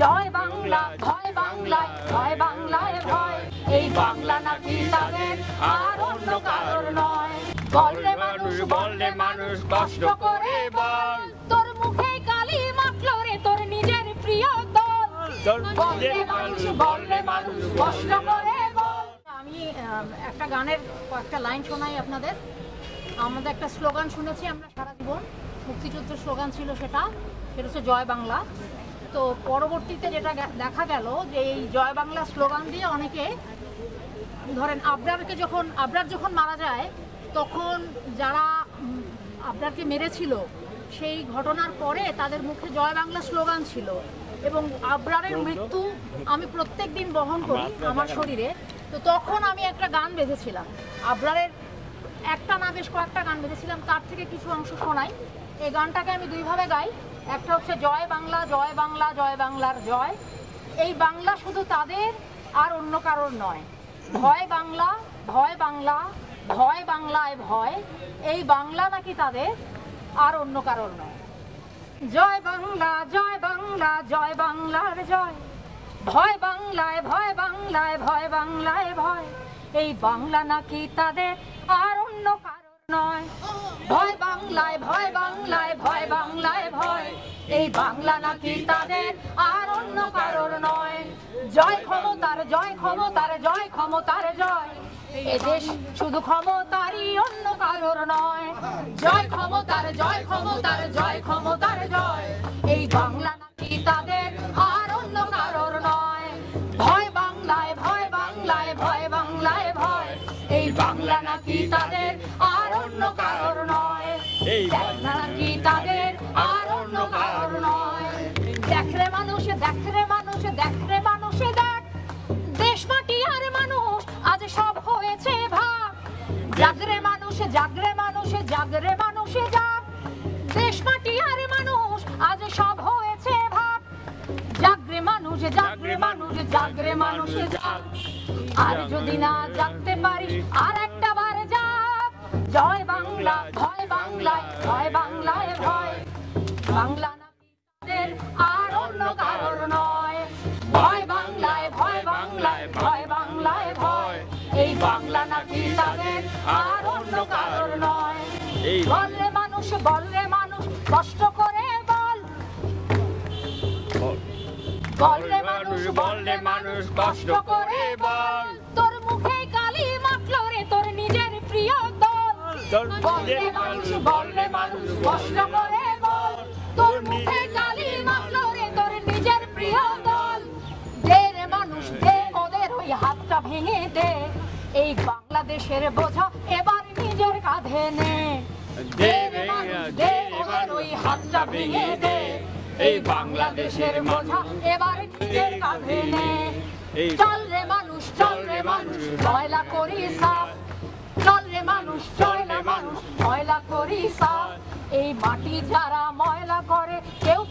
জয় বাংলা, ভয় বাংলায়, ভয় বাংলায় ভয়, এই বাংলা নাকি তাদের আর অন্য কারোর নয়। বললে মানুষ, বললে মানুষ কষ্ট করে বল, তোর মুখে কালি মাখলো রে তোর নিজের প্রিয় দল। বললে মানুষ, বললে মানুষ কষ্ট করে বল। আমি একটা গানের কয়েকটা লাইন শোনাই আপনাদের। আমাদের একটা স্লোগান শুনেছি আমরা সারা জীবন, মুক্তিযুদ্ধের স্লোগান ছিল সেটা হচ্ছে জয় বাংলা। তো পরবর্তীতে যেটা দেখা গেল যে এই জয় বাংলা স্লোগান দিয়ে অনেকে, ধরেন আবরার যখন মারা যায় তখন যারা আবরারকে মেরেছিল সেই ঘটনার পরে তাদের মুখে জয় বাংলা স্লোগান ছিল। এবং আবরারের মৃত্যু আমি প্রত্যেক দিন বহন করি আমার শরীরে। তো তখন আমি একটা গান বেঁধেছিলাম, আবরারের একটা না বেশ কয়েকটা গান বেঁধেছিলাম, তার থেকে কিছু অংশ শোনাই। এই গানটাকে আমি দুইভাবে গাই। একটা হচ্ছে জয় বাংলা, জয় বাংলা, জয় বাংলার জয়, এই বাংলা শুধু তাদের আর অন্য কারোর নয়। ভয় বাংলা, ভয় বাংলা, ভয় বাংলায় ভয়, এই বাংলা নাকি তাদের আর অন্য কারোর নয়। জয় বাংলা, জয় বাংলা, জয় বাংলার জয়, ভয় বাংলায়, ভয় বাংলায়, ভয় বাংলায় ভয়, এই বাংলা নাকি তাদের আর অন্য কারোর নয়। ভয় বাংলায়, ভয় বাংলায়, ভয় বাংলায় ভয়, এই বাংলা নাকি তাদের আর অন্য কারোর নয়। জয় ক্ষমতার, জয় ক্ষমতার, জয় ক্ষমতার জয়, এ দেশ শুধু ক্ষমতারই অন্য কারোর নয়। জয় ক্ষমতার, জয় ক্ষমতার, জয় ক্ষমতার জয়, এই বাংলা নাকি তাদের আর অন্য কারোর নয়। ভয় বাংলায়, ভয় বাংলায়, ভয় বাংলায় ভয়, এই বাংলা নাকি তাদের আর অন্য কারোর নয়। এই বাংলা নাকি তাদের আর অন্য কারোর নয়। দেখ রে মানুষ, দেখ রে মানুষ, দেখ রে মানুষ দেখ, দেশ মাটি আর মানুষ আজ সব হয়েছে ভাগ। জাগরে মানুষ, জাগরে মানুষ, জাগরে মানুষ জাগ, দেশ মাটি আর মানুষ আজ সব হয়েছে ভাগ। জাগরে মানুষ, জাগরে মানুষ, জাগরে মানুষ জাগ, আর যদি না জাগতে পারিস আর একটা বার জাগ। জয় বাংলা, ভয় বাংলায়, ভয় বাংলায় ভয়, বাংলা নাকি তাদের আর অন্য কারোর নয়। ভয় বাংলায়, ভয় বাংলায়, ভয় বাংলায় ভয়, এই বাংলা নাকি তাদের আর অন্য কারোর নয়। বললে মানুষ, বললে মানুষ কষ্ট করে বল, বললে মানুষ, বললে মানুষ কষ্ট করে বল, তোর মুখে কালি মাখলো রে তোর নিজের প্রিয় দল। বললে মানুষ, বললে মানুষ কষ্ট করে বল, তোর মুখে কালি মাখলো রে তোর নিজের প্রিয় দল। দে রে মানুষ দে, ওদের ওই হাতটা ভেঙে দে, এই বাংলাদেশের বোঝা এবার নিজের কাঁধে নে। দে রে মানুষ দে, ওদের ওই হাতটা ভেঙে দে, এই বাংলাদেশের বোঝা এবার নিজের কাঁধে নে। চল রে মানুষ, চল রে মানুষ, ময়লা করি সাফ, চল রে মানুষ, চল রে মানুষ, ময়লা করি সাফ, এই মাটি যারা ময়লা করে কেউ